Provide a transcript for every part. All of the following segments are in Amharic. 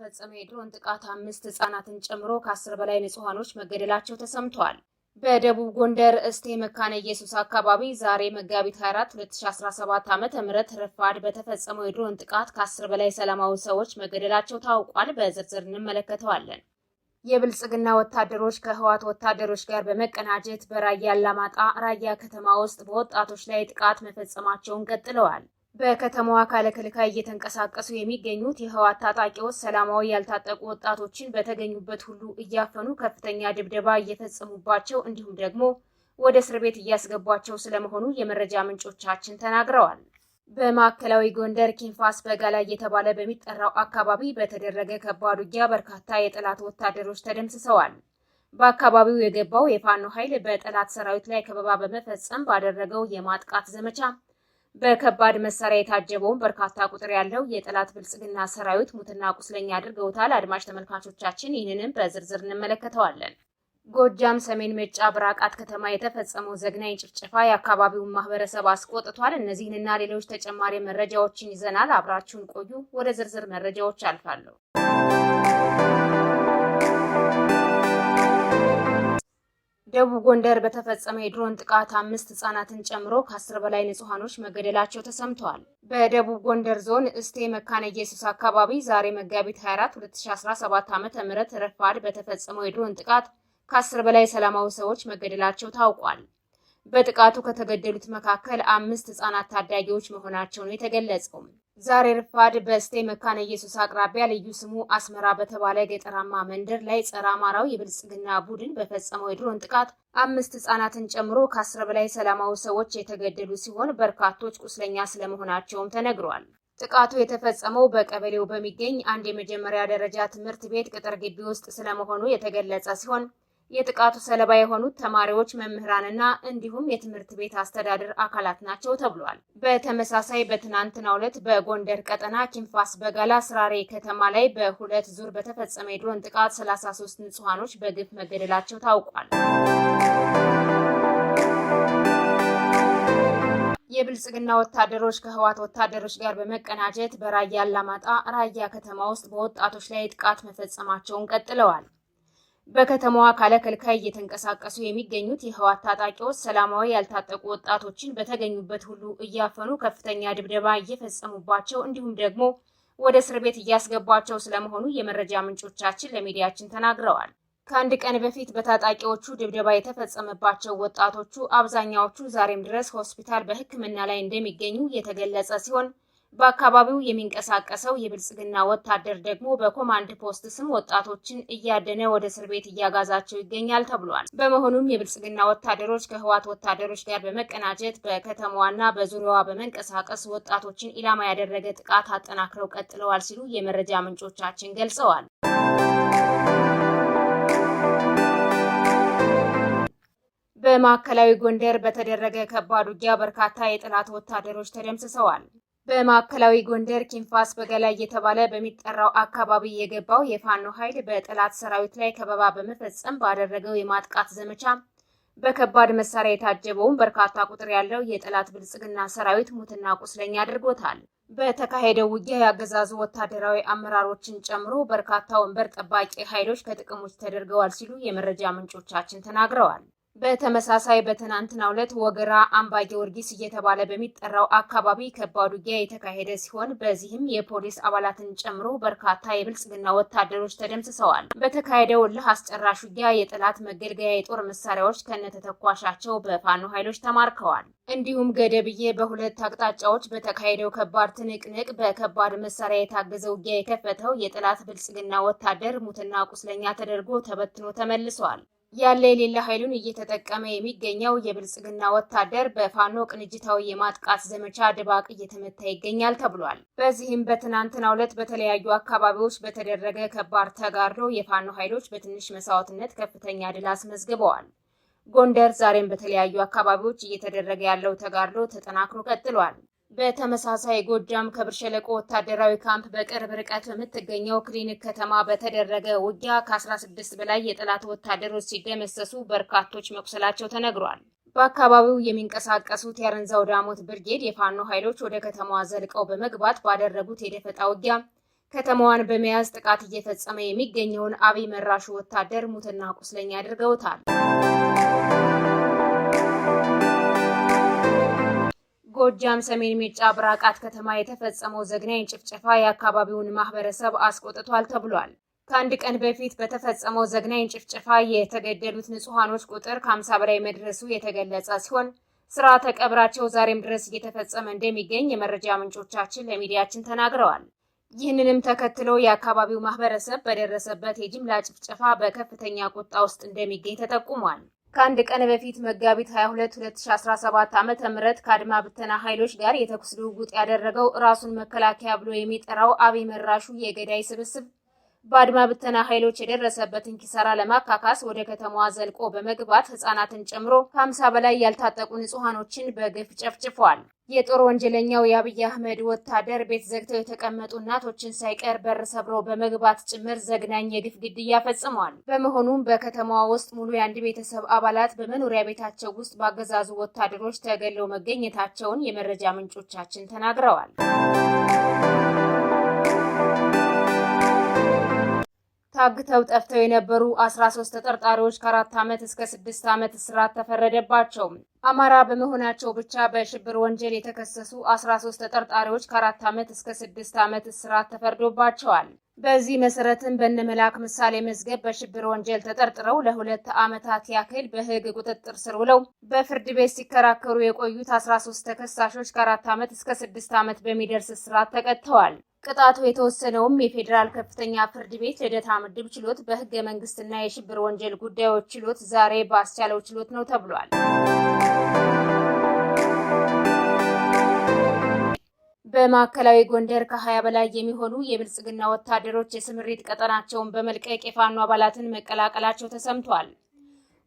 በተፈጸመ የድሮን ጥቃት 5 ህጻናትን ጨምሮ ከ10 በላይ ንጹሃኖች መገደላቸው ተሰምቷል። በደቡብ ጎንደር እስቴ መካነ ኢየሱስ አካባቢ ዛሬ መጋቢት 24 2017 ዓ.ም ረፋድ በተፈጸመው የድሮን ጥቃት ከ10 በላይ ሰላማዊ ሰዎች መገደላቸው ታውቋል። በዝርዝር እንመለከተዋለን። የብልጽግና ወታደሮች ከህወሓት ወታደሮች ጋር በመቀናጀት በራያ አላማጣ ራያ ከተማ ውስጥ በወጣቶች ላይ ጥቃት መፈጸማቸውን ቀጥለዋል። በከተማዋ ካለ ከልካይ እየተንቀሳቀሱ የሚገኙት የህወሓት ታጣቂዎች ሰላማዊ ያልታጠቁ ወጣቶችን በተገኙበት ሁሉ እያፈኑ ከፍተኛ ድብደባ እየፈጸሙባቸው እንዲሁም ደግሞ ወደ እስር ቤት እያስገቧቸው ስለመሆኑ የመረጃ ምንጮቻችን ተናግረዋል። በማዕከላዊ ጎንደር ኪንፋስ በጋላ እየተባለ በሚጠራው አካባቢ በተደረገ ከባድ ውጊያ በርካታ የጠላት ወታደሮች ተደምስሰዋል። በአካባቢው የገባው የፋኖ ኃይል በጠላት ሰራዊት ላይ ከበባ በመፈጸም ባደረገው የማጥቃት ዘመቻ በከባድ መሳሪያ የታጀበውን በርካታ ቁጥር ያለው የጠላት ብልጽግና ሰራዊት ሙትና ቁስለኛ አድርገውታል። አድማጭ ተመልካቾቻችን ይህንንም በዝርዝር እንመለከተዋለን። ጎጃም ሰሜን ሜጫ ብራቃት ከተማ የተፈጸመው ዘግናኝ ጭፍጨፋ የአካባቢውን ማህበረሰብ አስቆጥቷል። እነዚህንና ሌሎች ተጨማሪ መረጃዎችን ይዘናል። አብራችሁን ቆዩ። ወደ ዝርዝር መረጃዎች አልፋለሁ። ደቡብ ጎንደር በተፈጸመ የድሮን ጥቃት 5 ህጻናትን ጨምሮ ከ10 በላይ ንጹሃኖች መገደላቸው ተሰምተዋል። በደቡብ ጎንደር ዞን እስቴ መካነ ኢየሱስ አካባቢ ዛሬ መጋቢት 24 2017 ዓ.ም ረፋድ በተፈጸመው የድሮን ጥቃት ከ10 በላይ ሰላማዊ ሰዎች መገደላቸው ታውቋል። በጥቃቱ ከተገደሉት መካከል 5 ህጻናት ታዳጊዎች መሆናቸው ነው የተገለጸው። ዛሬ ረፋድ በእስቴ መካነ ኢየሱስ አቅራቢያ ልዩ ስሙ አስመራ በተባለ ገጠራማ መንደር ላይ ጸረ አማራው የብልጽግና ቡድን በፈጸመው የድሮን ጥቃት 5 ህጻናትን ጨምሮ ከ10 በላይ ሰላማዊ ሰዎች የተገደሉ ሲሆን በርካቶች ቁስለኛ ስለመሆናቸውም ተነግሯል። ጥቃቱ የተፈጸመው በቀበሌው በሚገኝ አንድ የመጀመሪያ ደረጃ ትምህርት ቤት ቅጥር ግቢ ውስጥ ስለመሆኑ የተገለጸ ሲሆን የጥቃቱ ሰለባ የሆኑት ተማሪዎች፣ መምህራንና እንዲሁም የትምህርት ቤት አስተዳደር አካላት ናቸው ተብሏል። በተመሳሳይ በትናንትናው ዕለት በጎንደር ቀጠና ኪንፋስ በጋላ ስራሬ ከተማ ላይ በሁለት ዙር በተፈጸመ የድሮን ጥቃት 33 ንጹሃኖች በግፍ መገደላቸው ታውቋል። የብልጽግና ወታደሮች ከህወሓት ወታደሮች ጋር በመቀናጀት በራያ አላማጣ ራያ ከተማ ውስጥ በወጣቶች ላይ ጥቃት መፈጸማቸውን ቀጥለዋል። በከተማዋ ካለ ከልካይ እየተንቀሳቀሱ የሚገኙት የህወሓት ታጣቂዎች ሰላማዊ ያልታጠቁ ወጣቶችን በተገኙበት ሁሉ እያፈኑ ከፍተኛ ድብደባ እየፈጸሙባቸው እንዲሁም ደግሞ ወደ እስር ቤት እያስገቧቸው ስለመሆኑ የመረጃ ምንጮቻችን ለሚዲያችን ተናግረዋል። ከአንድ ቀን በፊት በታጣቂዎቹ ድብደባ የተፈጸመባቸው ወጣቶቹ አብዛኛዎቹ ዛሬም ድረስ ሆስፒታል በሕክምና ላይ እንደሚገኙ የተገለጸ ሲሆን በአካባቢው የሚንቀሳቀሰው የብልጽግና ወታደር ደግሞ በኮማንድ ፖስት ስም ወጣቶችን እያደነ ወደ እስር ቤት እያጋዛቸው ይገኛል ተብሏል። በመሆኑም የብልጽግና ወታደሮች ከህወሓት ወታደሮች ጋር በመቀናጀት በከተማዋና በዙሪያዋ በመንቀሳቀስ ወጣቶችን ኢላማ ያደረገ ጥቃት አጠናክረው ቀጥለዋል ሲሉ የመረጃ ምንጮቻችን ገልጸዋል። በማዕከላዊ ጎንደር በተደረገ ከባድ ውጊያ በርካታ የጠላት ወታደሮች ተደምስሰዋል። በማዕከላዊ ጎንደር ኪንፋስ በጋላ እየተባለ በሚጠራው አካባቢ የገባው የፋኖ ኃይል በጠላት ሰራዊት ላይ ከበባ በመፈጸም ባደረገው የማጥቃት ዘመቻ በከባድ መሳሪያ የታጀበውን በርካታ ቁጥር ያለው የጠላት ብልጽግና ሰራዊት ሙትና ቁስለኛ አድርጎታል። በተካሄደው ውጊያ ያገዛዙ ወታደራዊ አመራሮችን ጨምሮ በርካታ ወንበር ጠባቂ ኃይሎች ከጥቅም ውጭ ተደርገዋል ሲሉ የመረጃ ምንጮቻችን ተናግረዋል። በተመሳሳይ በትናንትናው ዕለት ወገራ አምባ ጊዮርጊስ እየተባለ በሚጠራው አካባቢ ከባድ ውጊያ የተካሄደ ሲሆን በዚህም የፖሊስ አባላትን ጨምሮ በርካታ የብልጽግና ወታደሮች ተደምስሰዋል። በተካሄደው እልህ አስጨራሽ ውጊያ የጠላት መገልገያ የጦር መሳሪያዎች ከነተተኳሻቸው በፋኖ ኃይሎች ተማርከዋል። እንዲሁም ገደብዬ በሁለት አቅጣጫዎች በተካሄደው ከባድ ትንቅንቅ በከባድ መሳሪያ የታገዘ ውጊያ የከፈተው የጠላት ብልጽግና ወታደር ሙትና ቁስለኛ ተደርጎ ተበትኖ ተመልሷል። ያለ የሌለ ኃይሉን እየተጠቀመ የሚገኘው የብልጽግና ወታደር በፋኖ ቅንጅታዊ የማጥቃት ዘመቻ ድባቅ እየተመታ ይገኛል ተብሏል። በዚህም በትናንትናው ዕለት በተለያዩ አካባቢዎች በተደረገ ከባድ ተጋድሎ የፋኖ ኃይሎች በትንሽ መስዋዕትነት ከፍተኛ ድል አስመዝግበዋል። ጎንደር ዛሬም በተለያዩ አካባቢዎች እየተደረገ ያለው ተጋድሎ ተጠናክሮ ቀጥሏል። በተመሳሳይ ጎጃም ከብር ሸለቆ ወታደራዊ ካምፕ በቅርብ ርቀት በምትገኘው ክሊኒክ ከተማ በተደረገ ውጊያ ከ16 በላይ የጠላት ወታደሮች ሲደመሰሱ በርካቶች መቁሰላቸው ተነግሯል። በአካባቢው የሚንቀሳቀሱት የአረንዛው ዳሞት ብርጌድ የፋኖ ኃይሎች ወደ ከተማዋ ዘልቀው በመግባት ባደረጉት የደፈጣ ውጊያ ከተማዋን በመያዝ ጥቃት እየፈጸመ የሚገኘውን አብይ መራሹ ወታደር ሙትና ቁስለኛ አድርገውታል። ጎጃም ሰሜን ሜጫ ብራቃት ከተማ የተፈጸመው ዘግናኝ ጭፍጨፋ የአካባቢውን ማህበረሰብ አስቆጥቷል ተብሏል። ከአንድ ቀን በፊት በተፈጸመው ዘግናኝ ጭፍጨፋ የተገደሉት ንጹሃኖች ቁጥር ከ50 በላይ መድረሱ የተገለጸ ሲሆን ስርዓተ ቀብራቸው ዛሬም ድረስ እየተፈጸመ እንደሚገኝ የመረጃ ምንጮቻችን ለሚዲያችን ተናግረዋል። ይህንንም ተከትሎ የአካባቢው ማህበረሰብ በደረሰበት የጅምላ ጭፍጨፋ በከፍተኛ ቁጣ ውስጥ እንደሚገኝ ተጠቁሟል። ከአንድ ቀን በፊት መጋቢት 22 2017 ዓ.ም ከአድማ ብተና ኃይሎች ጋር የተኩስ ልውውጥ ያደረገው ራሱን መከላከያ ብሎ የሚጠራው አብይ መራሹ የገዳይ ስብስብ በአድማ ብተና ኃይሎች የደረሰበትን ኪሳራ ለማካካስ ወደ ከተማዋ ዘልቆ በመግባት ህጻናትን ጨምሮ ከ50 በላይ ያልታጠቁ ንጹሃኖችን በግፍ ጨፍጭፏል። የጦር ወንጀለኛው የአብይ አህመድ ወታደር ቤት ዘግተው የተቀመጡ እናቶችን ሳይቀር በር ሰብሮ በመግባት ጭምር ዘግናኝ የግፍ ግድያ ፈጽሟል። በመሆኑም በከተማዋ ውስጥ ሙሉ የአንድ ቤተሰብ አባላት በመኖሪያ ቤታቸው ውስጥ ባገዛዙ ወታደሮች ተገለው መገኘታቸውን የመረጃ ምንጮቻችን ተናግረዋል። ታግተው ጠፍተው የነበሩ 13 ተጠርጣሪዎች ከ4 ዓመት እስከ 6 ዓመት እስራት ተፈረደባቸው። አማራ በመሆናቸው ብቻ በሽብር ወንጀል የተከሰሱ 13 ተጠርጣሪዎች ከ4 ዓመት እስከ 6 ዓመት እስራት ተፈርዶባቸዋል። በዚህ መሰረትም በነመላክ ምሳሌ መዝገብ በሽብር ወንጀል ተጠርጥረው ለ2 ዓመታት ያክል በህግ ቁጥጥር ስር ውለው በፍርድ ቤት ሲከራከሩ የቆዩት 13 ተከሳሾች ከ4 ዓመት እስከ 6 ዓመት በሚደርስ እስራት ተቀጥተዋል። ቅጣቱ የተወሰነውም የፌዴራል ከፍተኛ ፍርድ ቤት ልደታ ምድብ ችሎት በህገ መንግስትና የሽብር ወንጀል ጉዳዮች ችሎት ዛሬ ባስቻለው ችሎት ነው ተብሏል። በማዕከላዊ ጎንደር ከ20 በላይ የሚሆኑ የብልጽግና ወታደሮች የስምሪት ቀጠናቸውን በመልቀቅ የፋኖ አባላትን መቀላቀላቸው ተሰምቷል።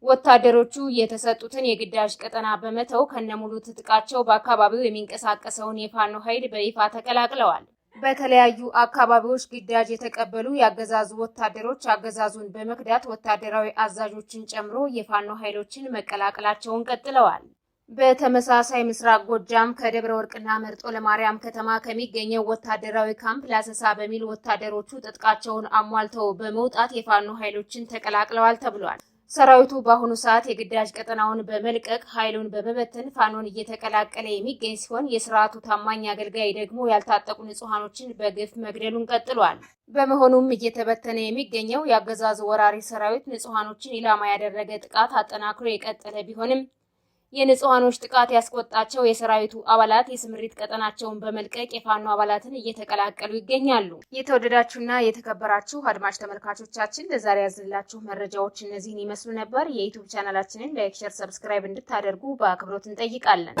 ወታደሮቹ የተሰጡትን የግዳጅ ቀጠና በመተው ከነሙሉ ትጥቃቸው በአካባቢው የሚንቀሳቀሰውን የፋኖ ኃይል በይፋ ተቀላቅለዋል። በተለያዩ አካባቢዎች ግዳጅ የተቀበሉ የአገዛዙ ወታደሮች አገዛዙን በመክዳት ወታደራዊ አዛዦችን ጨምሮ የፋኖ ኃይሎችን መቀላቀላቸውን ቀጥለዋል። በተመሳሳይ ምስራቅ ጎጃም ከደብረ ወርቅና መርጦ ለማርያም ከተማ ከሚገኘው ወታደራዊ ካምፕ ላሰሳ በሚል ወታደሮቹ ትጥቃቸውን አሟልተው በመውጣት የፋኖ ኃይሎችን ተቀላቅለዋል ተብሏል። ሰራዊቱ በአሁኑ ሰዓት የግዳጅ ቀጠናውን በመልቀቅ ኃይሉን በመበተን ፋኖን እየተቀላቀለ የሚገኝ ሲሆን የስርዓቱ ታማኝ አገልጋይ ደግሞ ያልታጠቁ ንጹሃኖችን በግፍ መግደሉን ቀጥሏል። በመሆኑም እየተበተነ የሚገኘው የአገዛዙ ወራሪ ሰራዊት ንጹሃኖችን ኢላማ ያደረገ ጥቃት አጠናክሮ የቀጠለ ቢሆንም የንጹሃኖች ጥቃት ያስቆጣቸው የሰራዊቱ አባላት የስምሪት ቀጠናቸውን በመልቀቅ የፋኖ አባላትን እየተቀላቀሉ ይገኛሉ። የተወደዳችሁና የተከበራችሁ አድማጭ ተመልካቾቻችን ለዛሬ ያዝንላችሁ መረጃዎች እነዚህን ይመስሉ ነበር። የዩቲዩብ ቻናላችንን ላይክ፣ ሼር፣ ሰብስክራይብ እንድታደርጉ በአክብሮት እንጠይቃለን።